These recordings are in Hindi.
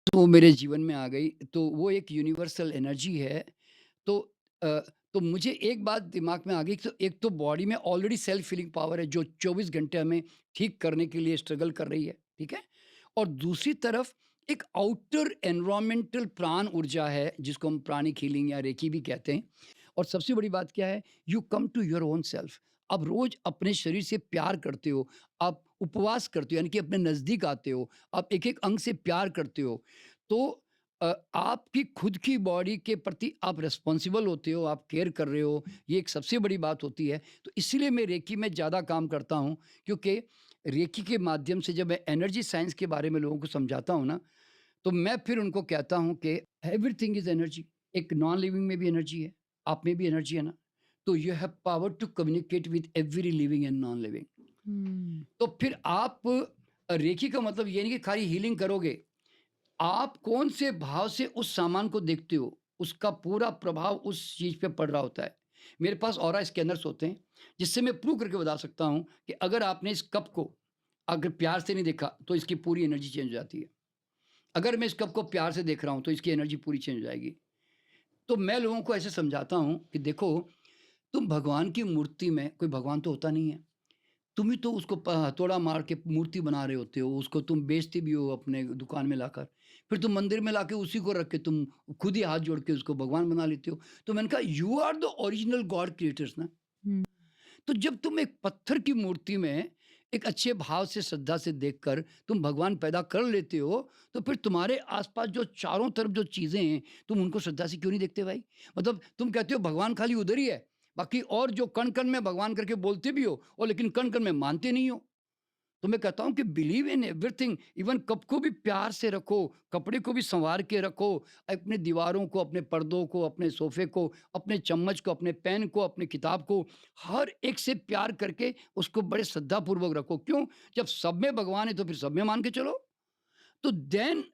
तो मेरे जीवन में आ गई, तो वो एक यूनिवर्सल एनर्जी है। तो अ, तो मुझे एक बात दिमाग में आ गई, तो एक तो बॉडी में ऑलरेडी सेल्फ हीलिंग पावर है जो 24 घंटे हमें ठीक करने के लिए स्ट्रगल कर रही है, ठीक है? और दूसरी तरफ एक आउटर एनवायरमेंटल प्राण ऊर्जा है जिसको हम प्राणिक हीलिंग या रेकी भी कहते हैं। और सबसे बड़ी बात क्या है, you come to your own self. आप रोज अपने शरीर से प्यार करते हो, आप उपवास करते हो यानी कि अपने नज़दीक आते हो, आप एक-एक अंग से प्यार करते हो। तो आपकी खुद की बॉडी के प्रति आप रिस्पॉन्सिबल होते हो, आप केयर कर रहे हो, ये एक सबसे बड़ी बात होती है। तो इसीलिए मैं रेकी में ज़्यादा काम करता हूँ, क्योंकि रेकी के माध्यम से जब मैं एनर्जी साइंस के बारे में लोगों को समझाता हूँ ना, तो मैं फिर उनको कहता हूँ कि एवरीथिंग इज़ एनर्जी। एक नॉन लिविंग में भी एनर्जी है, आप में भी एनर्जी है ना। तो you have power to communicate with every living and non living. हुँ। तो फिर आप रेकी का मतलब ये नहीं कि खाली हीलिंग करोगे, आप कौन से भाव से उस सामान को देखते हो, उसका पूरा प्रभाव उस चीज़ पे पड़ रहा होता है। मेरे पास ऑरा स्कैनर्स होते हैं, जिससे मैं प्रूव करके बता सकता हूँ कि अगर आपने इस कप को अगर प्यार से नहीं देखा, तो इसकी पूरी एनर्जी चेंज हो जाती है। अगर मैं इस कप को प्यार से देख रहा हूँ, तो इसकी एनर्जी पूरी चेंज हो जाएगी। तो मैं लोगों को ऐसे समझाता हूँ कि देखो, तुम भगवान की मूर्ति में कोई भगवान तो होता नहीं है। तुम ही तो उसको हथौड़ा मार के मूर्ति बना रहे होते हो, उसको तुम बेचते भी हो अपने दुकान में लाकर। फिर तुम मंदिर में लाके उसी को रख के तुम खुद ही हाथ जोड़ के उसको भगवान बना लेते हो। तो मैंने कहा you are the original god creators ना। हुँ। तो जब तुम एक पत्थर की मूर्ति में एक अच्छे भाव से श्रद्धा से देखकर तुम भगवान पैदा कर लेते हो, तो फिर तुम्हारे आसपास जो चारों तरफ जो चीजें हैं, तुम उनको श्रद्धा से क्यों नहीं देखते भाई? मतलब तुम कहते हो भगवान खाली उधर ही है, बाकी और जो कण कण में भगवान करके बोलते भी हो और लेकिन कण कण में मानते नहीं हो। तो मैं कहता हूँ कि believe in everything. Even cup को भी प्यार से रखो, कपड़े को भी सँवार के रखो, अपने दीवारों को, अपने पर्दों को, अपने सोफ़े को, अपने चम्मच को, अपने पेन को, अपनी किताब को, हर एक से प्यार करके उसको बड़े श्रद्धापूर्वक रखो। क्यों? जब सब में भगवान है तो फिर सब में मान के चलो। तो then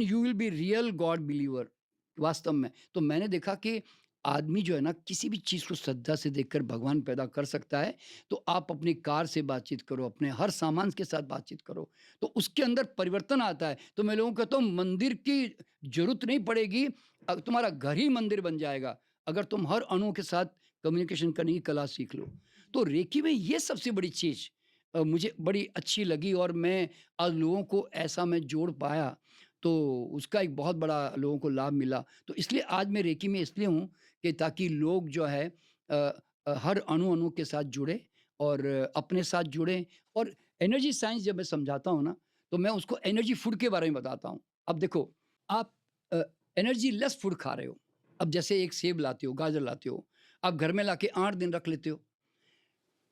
you will be real god believer वास्तव में। तो मैंने देखा कि आदमी जो है ना किसी भी चीज़ को श्रद्धा से देखकर भगवान पैदा कर सकता है। तो आप अपनी कार से बातचीत करो, अपने हर सामान के साथ बातचीत करो, तो उसके अंदर परिवर्तन आता है। तो मैं लोगों को कहता हूँ मंदिर की ज़रूरत नहीं पड़ेगी, तुम्हारा घर ही मंदिर बन जाएगा, अगर तुम हर अणु के साथ कम्युनिकेशन करने की कला सीख लो। तो रेकी में ये सबसे बड़ी चीज़ मुझे बड़ी अच्छी लगी और मैं आज लोगों को ऐसा मैं जोड़ पाया, तो उसका एक बहुत बड़ा लोगों को लाभ मिला। तो इसलिए आज मैं रेकी में इसलिए हूँ कि ताकि लोग जो है हर अणु-अणु के साथ जुड़े और अपने साथ जुड़ें। और एनर्जी साइंस जब मैं समझाता हूँ ना, तो मैं उसको एनर्जी फूड के बारे में बताता हूँ। अब देखो, आप अ, एनर्जी लेस फूड खा रहे हो। अब जैसे एक सेब लाते हो, गाजर लाते हो, आप घर में लाके 8 दिन रख लेते हो।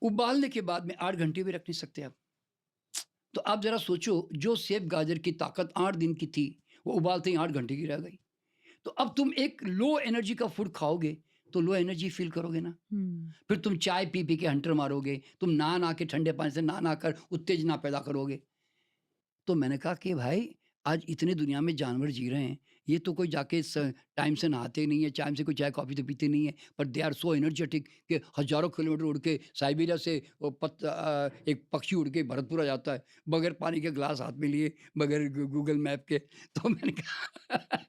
उबालने के बाद में 8 घंटे भी रख नहीं सकते आप। तो आप ज़रा सोचो, जो सेब गाजर की ताकत 8 दिन की थी, वो उबालते ही 8 घंटे की रह गई। तो अब तुम एक लो एनर्जी का फूड खाओगे, तो लो एनर्जी फ़ील करोगे ना। हुँ। फिर तुम चाय पी-पी के हंटर मारोगे, तुम नहा-नहा के ठंडे पानी से नहा-नहा कर उत्तेजना पैदा करोगे। तो मैंने कहा कि भाई आज इतने दुनिया में जानवर जी रहे हैं, ये तो कोई जाके टाइम से नहाते नहीं है, टाइम से कोई चाय कॉफ़ी तो पीते नहीं है, पर दे आर सो एनर्जेटिक कि हज़ारों किलोमीटर उड़ के साइबेरिया से वो एक पक्षी उड़ के भरतपुर आ जाता है, बगैर पानी के ग्लास हाथ में लिए, बगैर गूगल मैप के। तो मैंने कहा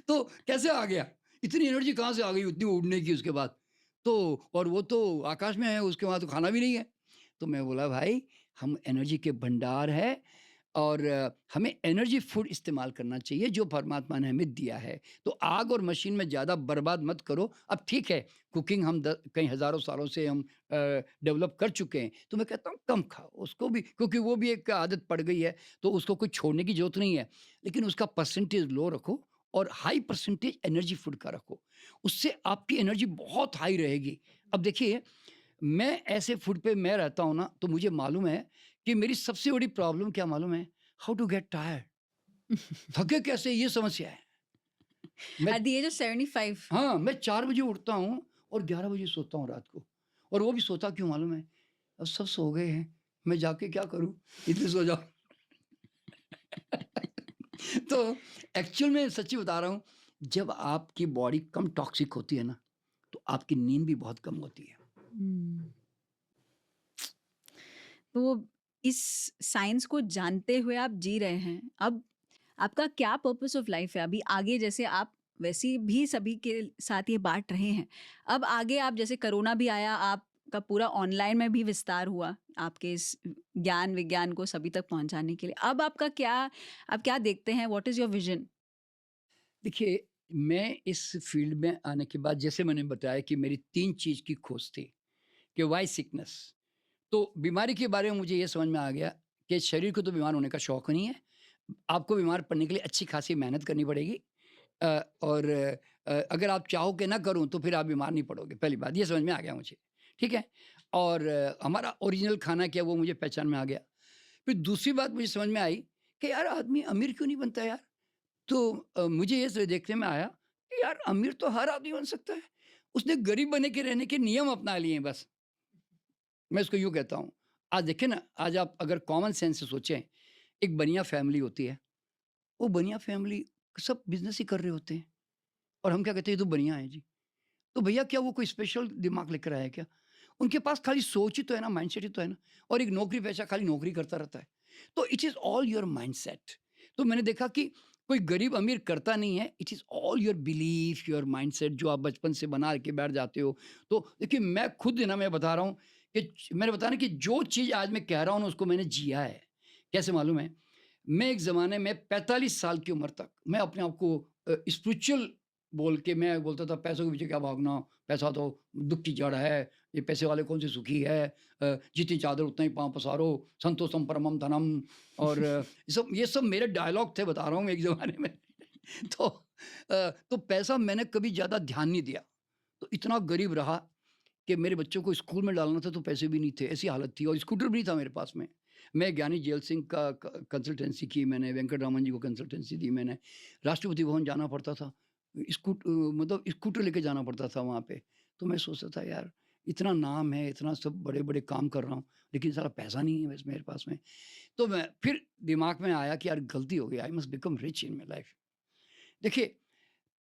तो कैसे आ गया? इतनी एनर्जी कहाँ से आ गई उतनी उड़ने की उसके बाद? तो और वो तो आकाश में है, उसके वहाँ तो खाना भी नहीं है। तो मैं बोला भाई, हम एनर्जी के भंडार हैं और हमें एनर्जी फूड इस्तेमाल करना चाहिए जो परमात्मा ने हमें दिया है। तो आग और मशीन में ज़्यादा बर्बाद मत करो। अब ठीक है, कुकिंग हम द कई हज़ारों सालों से हम डेवलप कर चुके हैं। तो मैं कहता हूँ कम खाओ, उसको भी क्योंकि वो भी एक आदत पड़ गई है, तो उसको कोई छोड़ने की ज़रूरत नहीं है। लेकिन उसका परसेंटेज लो रखो और हाई परसेंटेज एनर्जी फूड का रखो। उससे आपकी एनर्जी बहुत हाई रहेगी। अब देखिए, मैं ऐसे फूड पे मैं रहता हूँ ना, तो मुझे मालूम है कि मेरी सबसे बड़ी प्रॉब्लम क्या मालूम है? How to get tired. थके कैसे, ये समस्या है। मैं एट द एज ऑफ 75। हाँ, मैं 4 बजे उठता हूँ और 11 बजे सोता हूँ रात को। और वो भी सोता क्यों मालूम है? अब सब सो गए हैं, मैं जाके क्या करूँ? इसलिए सो जाओ। तो एक्चुअल में सच्ची बता रहा हूँ, जब आपकी बॉडी कम टॉक्सिक होती है ना, तो आपकी नींद भी बहुत कम होती है। हुँ। तो इस साइंस को जानते हुए आप जी रहे हैं, अब आपका क्या पर्पस ऑफ लाइफ है? अभी आगे जैसे आप वैसे भी सभी के साथ ये बाँट रहे हैं। अब आगे आप जैसे कोरोना भी आया, आपका पूरा ऑनलाइन में भी विस्तार हुआ, आपके इस ज्ञान विज्ञान को सभी तक पहुँचाने के लिए। अब आपका क्या आप क्या देखते हैं? What is your vision? देखिए, मैं इस फ़ील्ड में आने के बाद जैसे मैंने बताया कि मेरी 3 चीज़ की खोज थी कि व्हाई सिकनेस। तो बीमारी के बारे में मुझे ये समझ में आ गया कि शरीर को तो बीमार होने का शौक नहीं है। आपको बीमार पड़ने के लिए अच्छी खासी मेहनत करनी पड़ेगी। और अगर आप चाहो कि ना करूँ तो फिर आप बीमार नहीं पड़ोगे, पहली बात ये समझ में आ गया मुझे, ठीक है? और हमारा ओरिजिनल खाना क्या है वो मुझे पहचान में आ गया। फिर दूसरी बात मुझे समझ में आई कि यार आदमी अमीर क्यों नहीं बनता यार? तो मुझे ये देखने में आया कि यार अमीर तो हर आदमी बन सकता है। उसने गरीब बने के रहने के नियम अपना लिए हैं बस। मैं इसको यूँ कहता हूँ। आज देखिए ना, आज आप अगर कॉमन सेंस से सोचें, एक बनिया फैमिली होती है, वो बनिया फैमिली सब बिज़नेस ही कर रहे होते हैं और हम क्या कहते हैं ये तो बनिया है जी। तो भैया क्या वो कोई स्पेशल दिमाग लेकर आया है क्या? उनके पास खाली सोच ही तो है ना, माइंडसेट ही तो है ना, और एक नौकरी-पेशा खाली नौकरी करता रहता है। तो it is all your mindset. तो मैंने देखा कि कोई गरीब-अमीर करता नहीं है, it is all your belief, your mindset जो आप बचपन से बना के बैठ जाते हो। तो देखिए मैं खुद ना मैं बता रहा हूँ कि मैंने बताया ना कि जो चीज़ आज मैं कह रहा हूँ ना उसको मैंने जिया है। कैसे मालूम है? मैं एक ज़माने में 45 साल की उम्र तक मैं अपने आप को स्पिरिचुअल बोल के मैं बोलता था पैसों के पीछे क्या भागना, पैसा तो दुःख की जड़ है, ये पैसे वाले कौन से सुखी है, जितनी चादर उतना ही पाँव पसारो, संतोषम परमम धनम। और ये सब मेरे डायलॉग थे बता रहा हूँ एक ज़माने में। तो तो पैसा मैंने कभी ज़्यादा ध्यान नहीं दिया, तो इतना गरीब रहा कि मेरे बच्चों को स्कूल में डालना था तो पैसे भी नहीं थे, ऐसी हालत थी और स्कूटर भी नहीं था मेरे पास में। मैं ज्ञानी जेल सिंह का कंसल्टेंसी की मैंने, वेंकट रामन जी को कंसल्टेंसी दी मैंने, राष्ट्रपति भवन जाना पड़ता था, मतलब स्कूटर लेके जाना पड़ता था वहाँ पे। तो मैं सोचता था यार इतना नाम है, इतना सब बड़े-बड़े काम कर रहा हूँ, लेकिन साला पैसा नहीं है बस मेरे पास में। तो मैं फिर दिमाग में आया कि यार गलती हो गई, आई must become rich in my life. देखिए,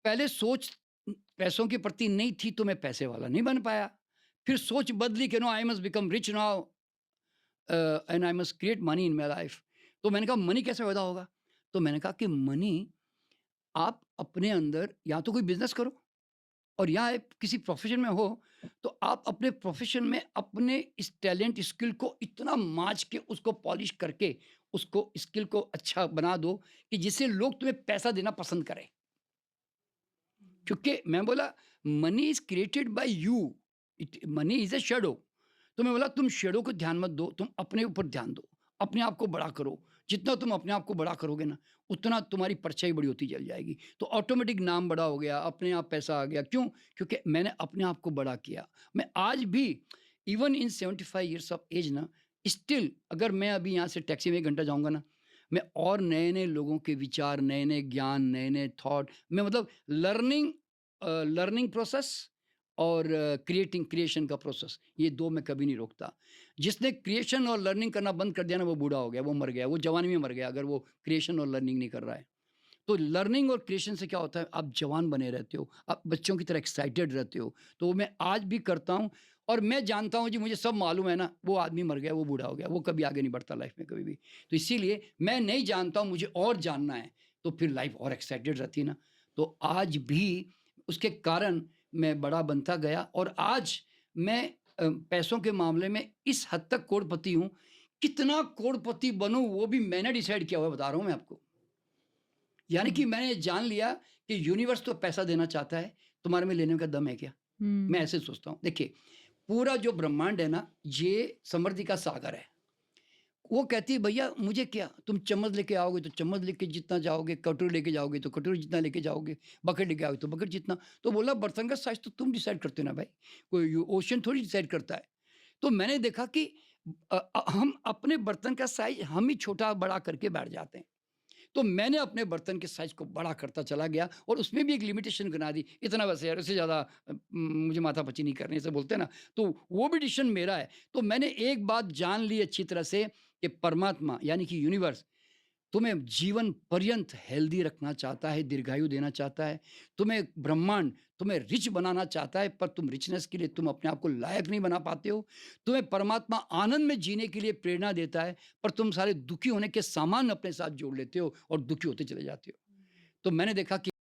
पहले सोच पैसों के प्रति नहीं थी तो मैं पैसे वाला नहीं बन पाया। फिर सोच बदली कि no I must become rich now and I must create money in my life. तो मैंने कहा मनी कैसे पैदा होगा? तो मैंने कहा कि मनी आप अपने अंदर या तो कोई बिज़नेस करो और या आप किसी प्रोफ़ेशन में हो, तो आप अपने प्रोफ़ेशन में अपने इस टैलेंट स्किल को इतना माँच के उसको पॉलिश करके, उसको स्किल को अच्छा बना दो कि जिससे लोग तुम्हें पैसा देना पसंद करें। क्योंकि मैं बोला money is created by you, it money is a shadow. तो मैं बोला तुम शैडो को ध्यान मत दो, तुम अपने ऊपर ध्यान दो, अपने आप को बड़ा करो। जितना तुम अपने आप को बड़ा करोगे ना, उतना तुम्हारी परछाई बड़ी होती चली जाएगी। तो ऑटोमेटिक नाम बड़ा हो गया, अपने आप पैसा आ गया। क्यों? क्योंकि मैंने अपने आप को बड़ा किया। मैं आज भी even in 75 years of age ना, स्टिल अगर मैं अभी यहाँ से टैक्सी में 1 घंटा जाऊँगा ना, मैं और नए-नए लोगों के विचार, नए-नए ज्ञान, नए-नए थॉट मैं मतलब लर्निंग प्रोसेस और क्रिएशन का प्रोसेस, ये 2 मैं कभी नहीं रोकता। जिसने क्रिएशन और लर्निंग करना बंद कर दिया ना वो बूढ़ा हो गया, वो मर गया, वो जवानी में मर गया अगर वो क्रिएशन और लर्निंग नहीं कर रहा है। तो लर्निंग और क्रिएशन से क्या होता है आप जवान बने रहते हो, आप बच्चों की तरह एक्साइटेड रहते हो। तो मैं आज भी करता हूँ और मैं जानता हूँ जी मुझे सब मालूम है ना, वो आदमी मर गया, वो बूढ़ा हो गया, वो कभी आगे नहीं बढ़ता लाइफ में कभी भी। तो इसीलिए मैं नहीं जानता हूँ, मुझे और जानना है, तो फिर लाइफ और एक्साइटेड रहती है ना। तो आज भी उसके कारण मैं बड़ा बनता गया और आज मैं पैसों के मामले में इस हद तक करोड़पति हूँ। कितना करोड़पति बनूँ वो भी मैंने डिसाइड किया हुआ है, बता रहा हूँ मैं आपको। यानी कि हुँ, मैंने जान लिया कि यूनिवर्स तो पैसा देना चाहता है, तुम्हारे में लेने का दम है क्या? मैं हुँ, ऐसे सोचता हूँ। देखिए, पूरा जो ब्रह्मांड है ना, ये समृद्धि का सागर है। वो कहती है भैया मुझे क्या, तुम चम्मच लेके आओगे तो चम्मच लेके जितना जाओगे, कटोरी लेके जाओगे तो कटोरी जितना लेके जाओगे, बकेट लेके आओगे तो बकेट जितना। तो बोला बर्तन का साइज़ तो तुम डिसाइड करते हो ना भाई, कोई यू ओशन थोड़ी डिसाइड करता है। तो मैंने देखा कि हम अपने बर्तन का साइज़ हम ही छोटा-बड़ा करके बैठ जाते हैं। तो मैंने अपने बर्तन के साइज़ को बड़ा करता चला गया और उसमें भी एक लिमिटेशन बना दी, इतना बस यार इससे ज़्यादा मुझे माथापच्ची नहीं करनी, ऐसे बोलते हैं ना, तो वो भी डिसीज़न मेरा है। तो मैंने एक बात जान ली अच्छी तरह से कि परमात्मा यानी कि यूनिवर्स तुम्हें जीवन पर्यंत हेल्दी रखना चाहता है, दीर्घायु देना चाहता है, तुम्हें ब्रह्मांड तुम्हें रिच बनाना चाहता है, पर तुम रिचनेस के लिए तुम अपने आप को लायक नहीं बना पाते हो। तुम्हें परमात्मा आनंद में जीने के लिए प्रेरणा देता है, पर तुम सारे दुखी होने के सामान अपने साथ जोड़ लेते हो और दुखी होते चले जाते हो। तो मैंने देखा कि